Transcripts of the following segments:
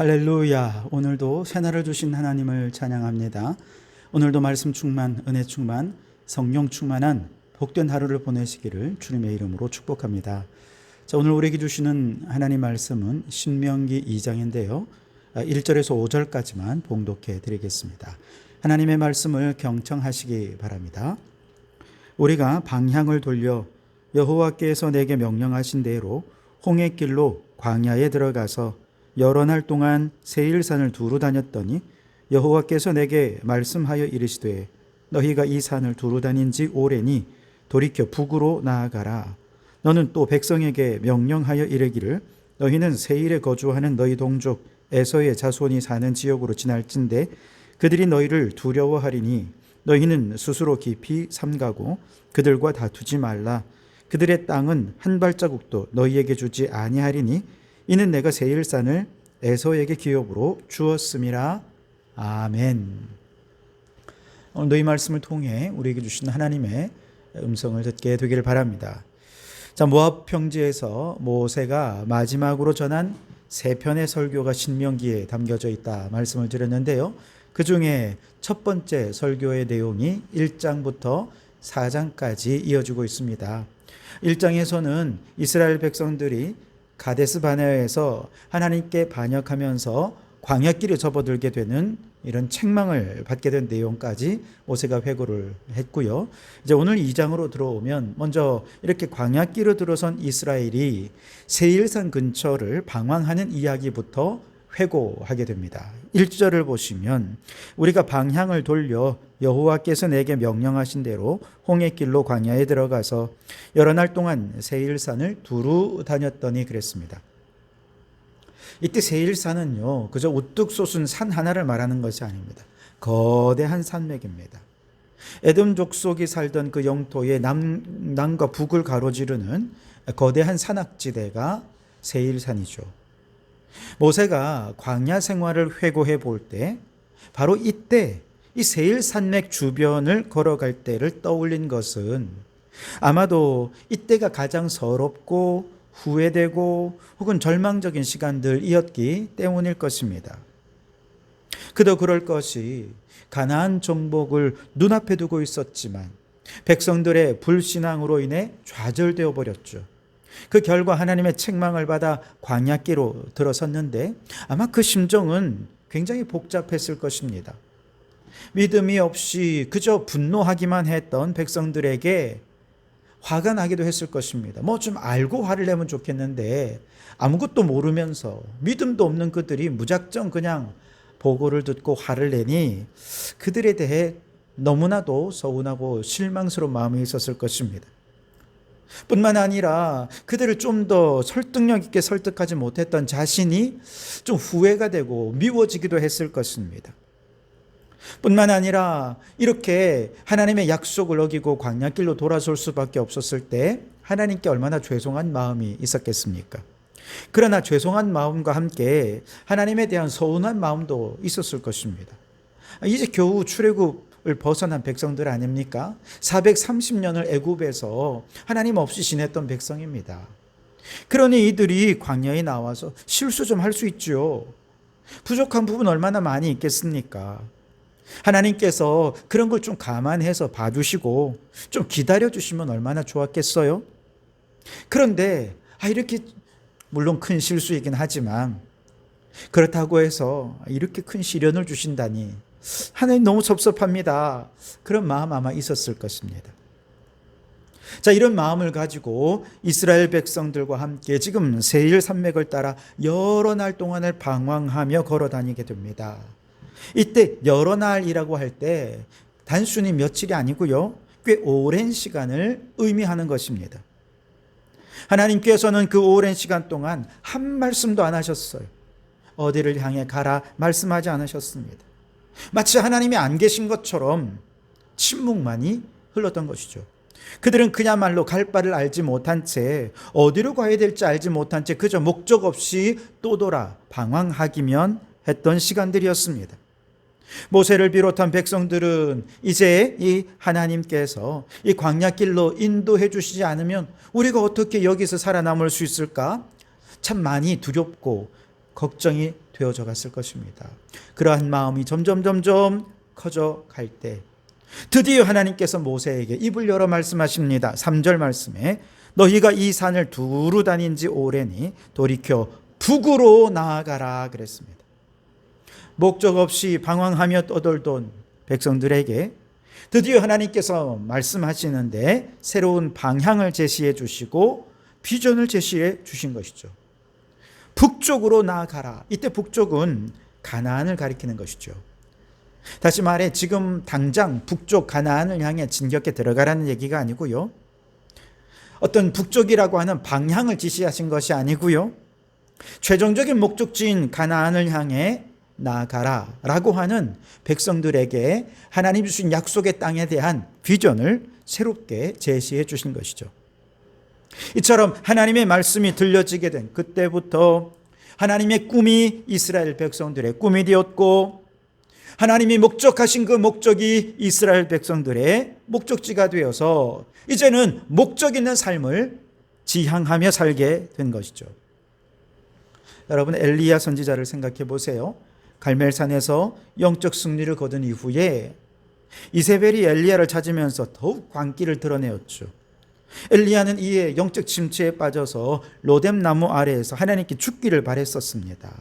할렐루야. 오늘도 새날을 주신 하나님을 찬양합니다. 오늘도 말씀 충만, 은혜 충만, 성령 충만한 복된 하루를 보내시기를 주님의 이름으로 축복합니다. 자, 오늘 우리에게 주시는 하나님 말씀은 신명기 2장인데요. 1절에서 5절까지만 봉독해 드리겠습니다. 하나님의 말씀을 경청하시기 바랍니다. 우리가 방향을 돌려 여호와께서 내게 명령하신 대로 홍해길로 광야에 들어가서 여러 날 동안 세일산을 두루 다녔더니 여호와께서 내게 말씀하여 이르시되 너희가 이 산을 두루 다닌 지 오래니 돌이켜 북으로 나아가라. 너는 또 백성에게 명령하여 이르기를 너희는 세일에 거주하는 너희 동족 에서의 자손이 사는 지역으로 지날진대 그들이 너희를 두려워하리니 너희는 스스로 깊이 삼가고 그들과 다투지 말라. 그들의 땅은 한 발자국도 너희에게 주지 아니하리니 이는 내가 세일산을 에서에게 기업으로 주었음이라. 아멘. 오늘도 이 말씀을 통해 우리에게 주신 하나님의 음성을 듣게 되기를 바랍니다. 자, 모압 평지에서 모세가 마지막으로 전한 세 편의 설교가 신명기에 담겨져 있다 말씀을 드렸는데요. 그 중에 첫 번째 설교의 내용이 1장부터 4장까지 이어지고 있습니다. 1장에서는 이스라엘 백성들이 가데스 바네아에서 하나님께 반역하면서 광야길에 접어들게 되는 이런 책망을 받게 된 내용까지 모세가 회고를 했고요. 이제 오늘 2장으로 들어오면 먼저 이렇게 광야길로 들어선 이스라엘이 세일산 근처를 방황하는 이야기부터 회고하게 됩니다. 1절을 보시면 우리가 방향을 돌려 여호와께서 내게 명령하신 대로 홍해길로 광야에 들어가서 여러 날 동안 세일산을 두루 다녔더니 그랬습니다. 이때 세일산은요, 그저 우뚝 솟은 산 하나를 말하는 것이 아닙니다. 거대한 산맥입니다. 에돔 족속이 살던 그 영토의 남과 북을 가로지르는 거대한 산악지대가 세일산이죠. 모세가 광야 생활을 회고해 볼 때 바로 이때 이 세일산맥 주변을 걸어갈 때를 떠올린 것은 아마도 이때가 가장 서럽고 후회되고 혹은 절망적인 시간들이었기 때문일 것입니다. 그도 그럴 것이 가나안 정복을 눈앞에 두고 있었지만 백성들의 불신앙으로 인해 좌절되어 버렸죠. 그 결과 하나님의 책망을 받아 광야길로 들어섰는데 아마 그 심정은 굉장히 복잡했을 것입니다. 믿음이 없이 그저 분노하기만 했던 백성들에게 화가 나기도 했을 것입니다. 뭐 좀 알고 화를 내면 좋겠는데 아무것도 모르면서 믿음도 없는 그들이 무작정 그냥 보고를 듣고 화를 내니 그들에 대해 너무나도 서운하고 실망스러운 마음이 있었을 것입니다. 뿐만 아니라 그들을 좀 더 설득력 있게 설득하지 못했던 자신이 좀 후회가 되고 미워지기도 했을 것입니다. 뿐만 아니라 이렇게 하나님의 약속을 어기고 광야길로 돌아설 수밖에 없었을 때 하나님께 얼마나 죄송한 마음이 있었겠습니까? 그러나 죄송한 마음과 함께 하나님에 대한 서운한 마음도 있었을 것입니다. 이제 겨우 출애굽을 벗어난 백성들 아닙니까? 430년을 애굽에서 하나님 없이 지냈던 백성입니다. 그러니 이들이 광야에 나와서 실수 좀 할 수 있죠. 부족한 부분 얼마나 많이 있겠습니까? 하나님께서 그런 걸 좀 감안해서 봐주시고 좀 기다려주시면 얼마나 좋았겠어요? 그런데 이렇게 물론 큰 실수이긴 하지만 그렇다고 해서 이렇게 큰 시련을 주신다니 하나님 너무 섭섭합니다. 그런 마음 아마 있었을 것입니다. 자, 이런 마음을 가지고 이스라엘 백성들과 함께 지금 세일 산맥을 따라 여러 날 동안을 방황하며 걸어 다니게 됩니다. 이때 여러 날이라고 할 때 단순히 며칠이 아니고요, 꽤 오랜 시간을 의미하는 것입니다. 하나님께서는 그 오랜 시간 동안 한 말씀도 안 하셨어요. 어디를 향해 가라 말씀하지 않으셨습니다. 마치 하나님이 안 계신 것처럼 침묵만이 흘렀던 것이죠. 그들은 그야말로 갈 바를 알지 못한 채 어디로 가야 될지 알지 못한 채 그저 목적 없이 또 돌아 방황하기만 했던 시간들이었습니다. 모세를 비롯한 백성들은 이제 이 하나님께서 이 광야길로 인도해 주시지 않으면 우리가 어떻게 여기서 살아남을 수 있을까? 참 많이 두렵고 걱정이 되어져 갔을 것입니다. 그러한 마음이 점점 커져 갈 때 드디어 하나님께서 모세에게 입을 열어 말씀하십니다. 3절 말씀에 너희가 이 산을 두루 다닌 지 오래니 돌이켜 북으로 나아가라 그랬습니다. 목적 없이 방황하며 떠돌던 백성들에게 드디어 하나님께서 말씀하시는데 새로운 방향을 제시해 주시고 비전을 제시해 주신 것이죠. 북쪽으로 나아가라. 이때 북쪽은 가나안을 가리키는 것이죠. 다시 말해 지금 당장 북쪽 가나안을 향해 진격해 들어가라는 얘기가 아니고요. 어떤 북쪽이라고 하는 방향을 지시하신 것이 아니고요. 최종적인 목적지인 가나안을 향해 나아가라 라고 하는 백성들에게 하나님 주신 약속의 땅에 대한 비전을 새롭게 제시해 주신 것이죠. 이처럼 하나님의 말씀이 들려지게 된 그때부터 하나님의 꿈이 이스라엘 백성들의 꿈이 되었고 하나님이 목적하신 그 목적이 이스라엘 백성들의 목적지가 되어서 이제는 목적 있는 삶을 지향하며 살게 된 것이죠. 여러분 엘리야 선지자를 생각해 보세요. 갈멜산에서 영적 승리를 거둔 이후에 이세벨이 엘리야를 찾으면서 더욱 광기를 드러내었죠. 엘리야는 이에 영적 침체에 빠져서 로뎀 나무 아래에서 하나님께 죽기를 바랬었습니다.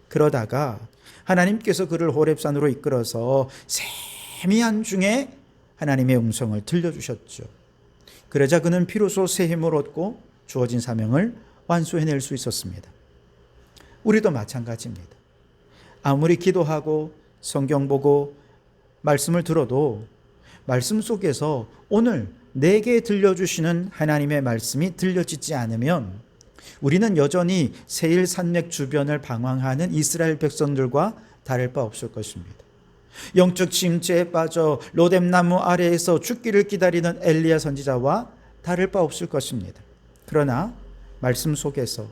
그러다가 하나님께서 그를 호렙산으로 이끌어서 세미한 중에 하나님의 음성을 들려주셨죠. 그러자 그는 비로소 새 힘을 얻고 주어진 사명을 완수해낼 수 있었습니다. 우리도 마찬가지입니다. 아무리 기도하고 성경 보고 말씀을 들어도 말씀 속에서 오늘 내게 들려주시는 하나님의 말씀이 들려지지 않으면 우리는 여전히 세일 산맥 주변을 방황하는 이스라엘 백성들과 다를 바 없을 것입니다. 영적 침체에 빠져 로뎀나무 아래에서 죽기를 기다리는 엘리야 선지자와 다를 바 없을 것입니다. 그러나 말씀 속에서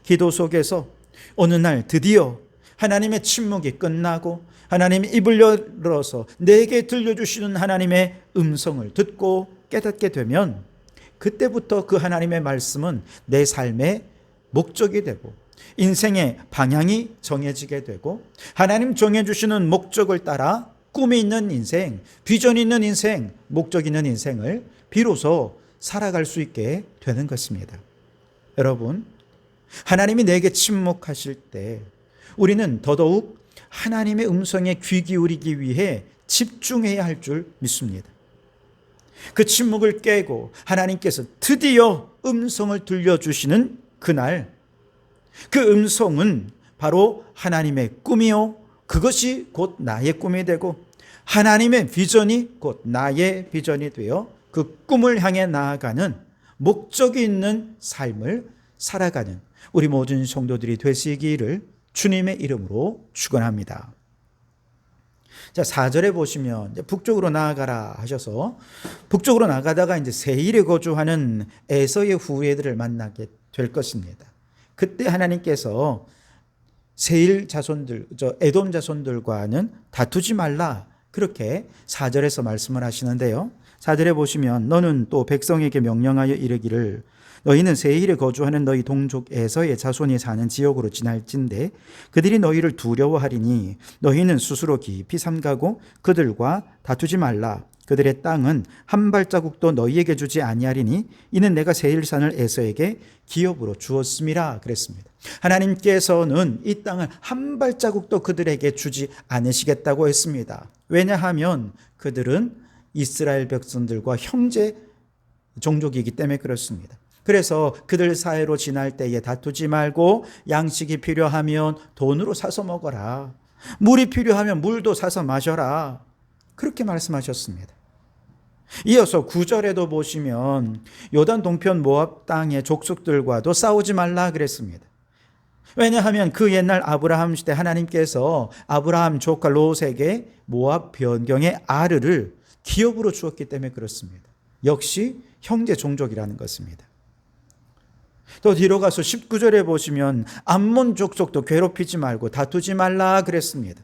기도 속에서 어느 날 드디어 하나님의 침묵이 끝나고 하나님이 입을 열어서 내게 들려주시는 하나님의 음성을 듣고 깨닫게 되면 그때부터 그 하나님의 말씀은 내 삶의 목적이 되고 인생의 방향이 정해지게 되고 하나님 정해주시는 목적을 따라 꿈이 있는 인생, 비전이 있는 인생, 목적 있는 인생을 비로소 살아갈 수 있게 되는 것입니다. 여러분, 하나님이 내게 침묵하실 때 우리는 더더욱 하나님의 음성에 귀 기울이기 위해 집중해야 할 줄 믿습니다. 그 침묵을 깨고 하나님께서 드디어 음성을 들려주시는 그날, 그 음성은 바로 하나님의 꿈이요 그것이 곧 나의 꿈이 되고 하나님의 비전이 곧 나의 비전이 되어 그 꿈을 향해 나아가는 목적이 있는 삶을 살아가는 우리 모든 성도들이 되시기를 주님의 이름으로 축원합니다. 자, 4절에 보시면 이제 북쪽으로 나아가라 하셔서 북쪽으로 나가다가 이제 세일에 거주하는 에서의 후예들을 만나게 될 것입니다. 그때 하나님께서 세일 자손들, 에돔 자손들과는 다투지 말라 그렇게 4절에서 말씀을 하시는데요. 4절에 보시면 너는 또 백성에게 명령하여 이르기를 너희는 세일에 거주하는 너희 동족 에서의 자손이 사는 지역으로 지날진대 그들이 너희를 두려워하리니 너희는 스스로 깊이 삼가고 그들과 다투지 말라. 그들의 땅은 한 발자국도 너희에게 주지 아니하리니 이는 내가 세일산을 에서에게 기업으로 주었음이라 그랬습니다. 하나님께서는 이 땅을 한 발자국도 그들에게 주지 않으시겠다고 했습니다. 왜냐하면 그들은 이스라엘 백성들과 형제 종족이기 때문에 그렇습니다. 그래서 그들 사이로 지날 때에 다투지 말고 양식이 필요하면 돈으로 사서 먹어라. 물이 필요하면 물도 사서 마셔라. 그렇게 말씀하셨습니다. 이어서 9절에도 보시면 요단 동편 모압 땅의 족속들과도 싸우지 말라 그랬습니다. 왜냐하면 그 옛날 아브라함 시대 하나님께서 아브라함 조카 롯에게 모압 변경의 아르를 기업으로 주었기 때문에 그렇습니다. 역시 형제 종족이라는 것입니다. 또 뒤로 가서 19절에 보시면 암몬 족속도 괴롭히지 말고 다투지 말라 그랬습니다.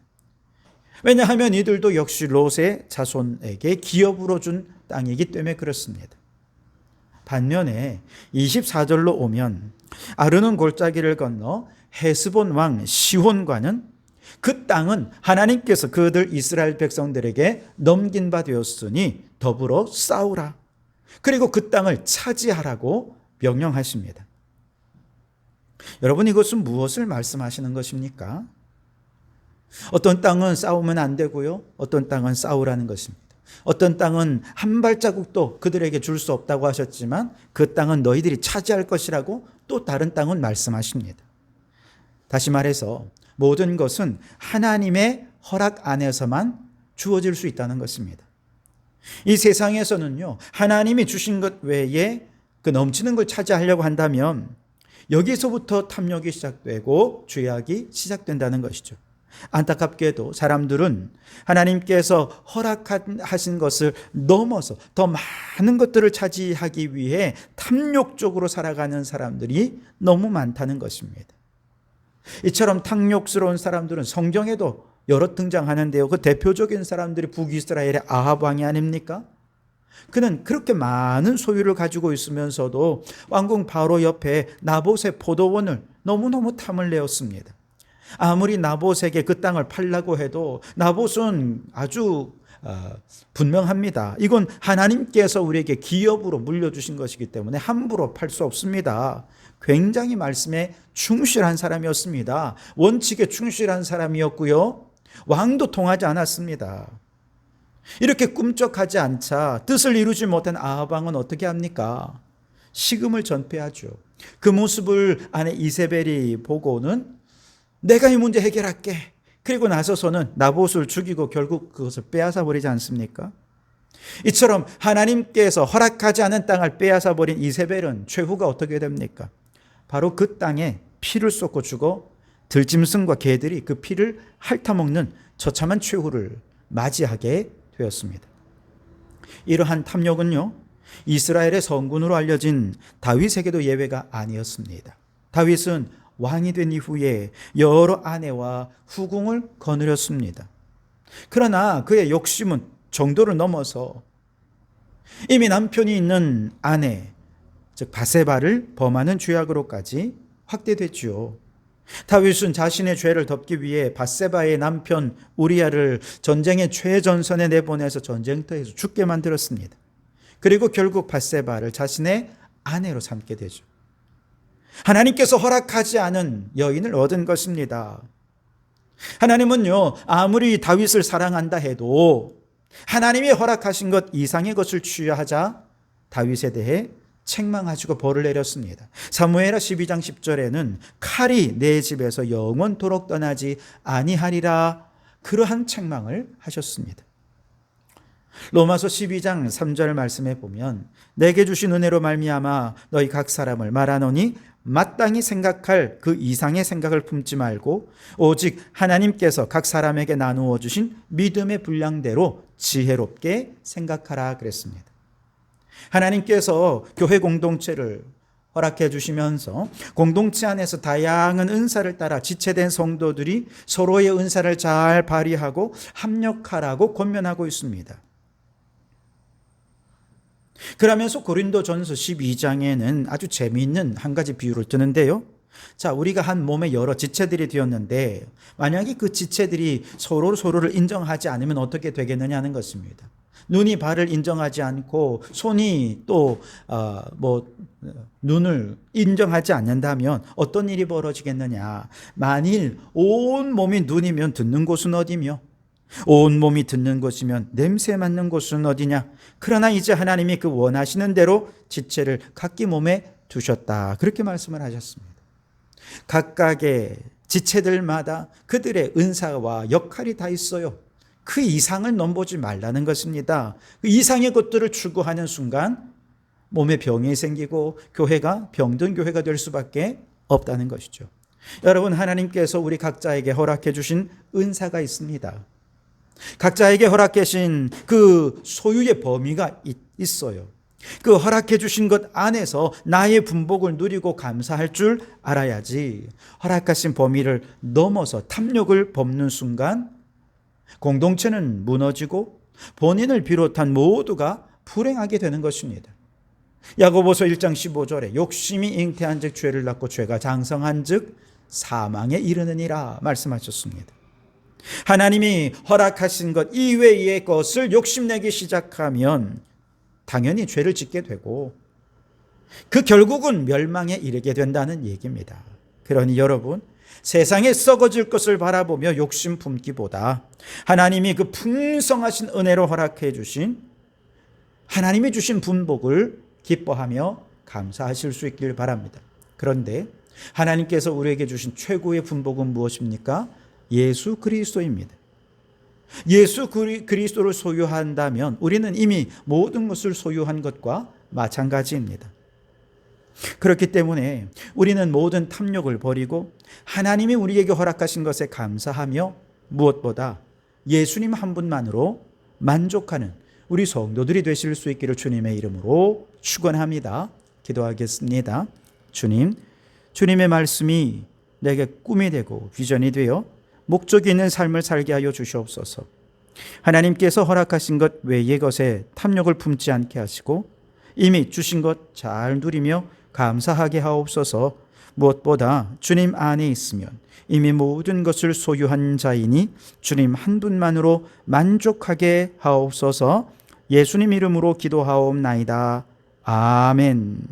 왜냐하면 이들도 역시 롯의 자손에게 기업으로 준 땅이기 때문에 그렇습니다. 반면에 24절로 오면 아르논 골짜기를 건너 헤스본 왕 시혼과는 그 땅은 하나님께서 그들 이스라엘 백성들에게 넘긴 바 되었으니 더불어 싸우라. 그리고 그 땅을 차지하라고 명령하십니다. 여러분, 이것은 무엇을 말씀하시는 것입니까? 어떤 땅은 싸우면 안 되고요. 어떤 땅은 싸우라는 것입니다. 어떤 땅은 한 발자국도 그들에게 줄 수 없다고 하셨지만 그 땅은 너희들이 차지할 것이라고 또 다른 땅은 말씀하십니다. 다시 말해서 모든 것은 하나님의 허락 안에서만 주어질 수 있다는 것입니다. 이 세상에서는요, 하나님이 주신 것 외에 그 넘치는 걸 차지하려고 한다면 여기서부터 탐욕이 시작되고 죄악이 시작된다는 것이죠. 안타깝게도 사람들은 하나님께서 허락하신 것을 넘어서 더 많은 것들을 차지하기 위해 탐욕적으로 살아가는 사람들이 너무 많다는 것입니다. 이처럼 탐욕스러운 사람들은 성경에도 여러 등장하는데요. 그 대표적인 사람들이 북이스라엘의 아합 왕이 아닙니까? 그는 그렇게 많은 소유를 가지고 있으면서도 왕궁 바로 옆에 나봇의 포도원을 너무너무 탐을 내었습니다. 아무리 나봇에게 그 땅을 팔라고 해도 나봇은 아주 분명합니다. 이건 하나님께서 우리에게 기업으로 물려주신 것이기 때문에 함부로 팔 수 없습니다. 굉장히 말씀에 충실한 사람이었습니다. 원칙에 충실한 사람이었고요. 왕도 통하지 않았습니다. 이렇게 꿈쩍하지 않자 뜻을 이루지 못한 아합 왕은 어떻게 합니까? 식음을 전폐하죠. 그 모습을 아내 이세벨이 보고는 내가 이 문제 해결할게. 그리고 나서서는 나봇을 죽이고 결국 그것을 빼앗아 버리지 않습니까? 이처럼 하나님께서 허락하지 않은 땅을 빼앗아 버린 이세벨은 최후가 어떻게 됩니까? 바로 그 땅에 피를 쏟고 죽어 들짐승과 개들이 그 피를 핥아먹는 처참한 최후를 맞이하게 되었습니다. 이러한 탐욕은요, 이스라엘의 성군으로 알려진 다윗에게도 예외가 아니었습니다. 다윗은 왕이 된 이후에 여러 아내와 후궁을 거느렸습니다. 그러나 그의 욕심은 정도를 넘어서 이미 남편이 있는 아내, 즉 바세바를 범하는 죄악으로까지 확대됐지요. 다윗은 자신의 죄를 덮기 위해 바세바의 남편 우리아를 전쟁의 최전선에 내보내서 전쟁터에서 죽게 만들었습니다. 그리고 결국 바세바를 자신의 아내로 삼게 되죠. 하나님께서 허락하지 않은 여인을 얻은 것입니다. 하나님은요, 아무리 다윗을 사랑한다 해도 하나님이 허락하신 것 이상의 것을 취하자 다윗에 대해 책망하시고 벌을 내렸습니다. 사무엘하 12장 10절에는 칼이 내 집에서 영원토록 떠나지 아니하리라, 그러한 책망을 하셨습니다. 로마서 12장 3절 말씀에 보면 내게 주신 은혜로 말미암아 너희 각 사람을 말하노니 마땅히 생각할 그 이상의 생각을 품지 말고 오직 하나님께서 각 사람에게 나누어 주신 믿음의 분량대로 지혜롭게 생각하라 그랬습니다. 하나님께서 교회 공동체를 허락해 주시면서 공동체 안에서 다양한 은사를 따라 지체된 성도들이 서로의 은사를 잘 발휘하고 합력하라고 권면하고 있습니다. 그러면서 고린도전서 12장에는 아주 재미있는 한 가지 비유를 드는데요. 자, 우리가 한 몸의 여러 지체들이 되었는데 만약에 그 지체들이 서로를 인정하지 않으면 어떻게 되겠느냐 하는 것입니다. 눈이 발을 인정하지 않고 손이 또 눈을 인정하지 않는다면 어떤 일이 벌어지겠느냐. 만일 온 몸이 눈이면 듣는 곳은 어디며 온 몸이 듣는 곳이면 냄새 맡는 곳은 어디냐. 그러나 이제 하나님이 그 원하시는 대로 지체를 각기 몸에 두셨다, 그렇게 말씀을 하셨습니다. 각각의 지체들마다 그들의 은사와 역할이 다 있어요. 그 이상을 넘보지 말라는 것입니다. 그 이상의 것들을 추구하는 순간 몸에 병이 생기고 교회가 병든 교회가 될 수밖에 없다는 것이죠. 여러분, 하나님께서 우리 각자에게 허락해 주신 은사가 있습니다. 각자에게 허락해 주신 그 소유의 범위가 있어요. 그 허락해 주신 것 안에서 나의 분복을 누리고 감사할 줄 알아야지, 허락하신 범위를 넘어서 탐욕을 범는 순간 공동체는 무너지고 본인을 비롯한 모두가 불행하게 되는 것입니다. 야고보서 1장 15절에 욕심이 잉태한 즉 죄를 낳고 죄가 장성한 즉 사망에 이르느니라 말씀하셨습니다. 하나님이 허락하신 것 이외의 것을 욕심내기 시작하면 당연히 죄를 짓게 되고 그 결국은 멸망에 이르게 된다는 얘기입니다. 그러니 여러분, 세상에 썩어질 것을 바라보며 욕심 품기보다 하나님이 그 풍성하신 은혜로 허락해 주신 하나님이 주신 분복을 기뻐하며 감사하실 수 있길 바랍니다. 그런데 하나님께서 우리에게 주신 최고의 분복은 무엇입니까? 예수 그리스도입니다. 예수 그리스도를 소유한다면 우리는 이미 모든 것을 소유한 것과 마찬가지입니다. 그렇기 때문에 우리는 모든 탐욕을 버리고 하나님이 우리에게 허락하신 것에 감사하며 무엇보다 예수님 한 분만으로 만족하는 우리 성도들이 되실 수 있기를 주님의 이름으로 축원합니다. 기도하겠습니다. 주님, 주님의 말씀이 내게 꿈이 되고 비전이 되어 목적이 있는 삶을 살게 하여 주시옵소서. 하나님께서 허락하신 것 외의 것에 탐욕을 품지 않게 하시고 이미 주신 것 잘 누리며 감사하게 하옵소서. 무엇보다 주님 안에 있으면 이미 모든 것을 소유한 자이니 주님 한 분만으로 만족하게 하옵소서. 예수님 이름으로 기도하옵나이다. 아멘.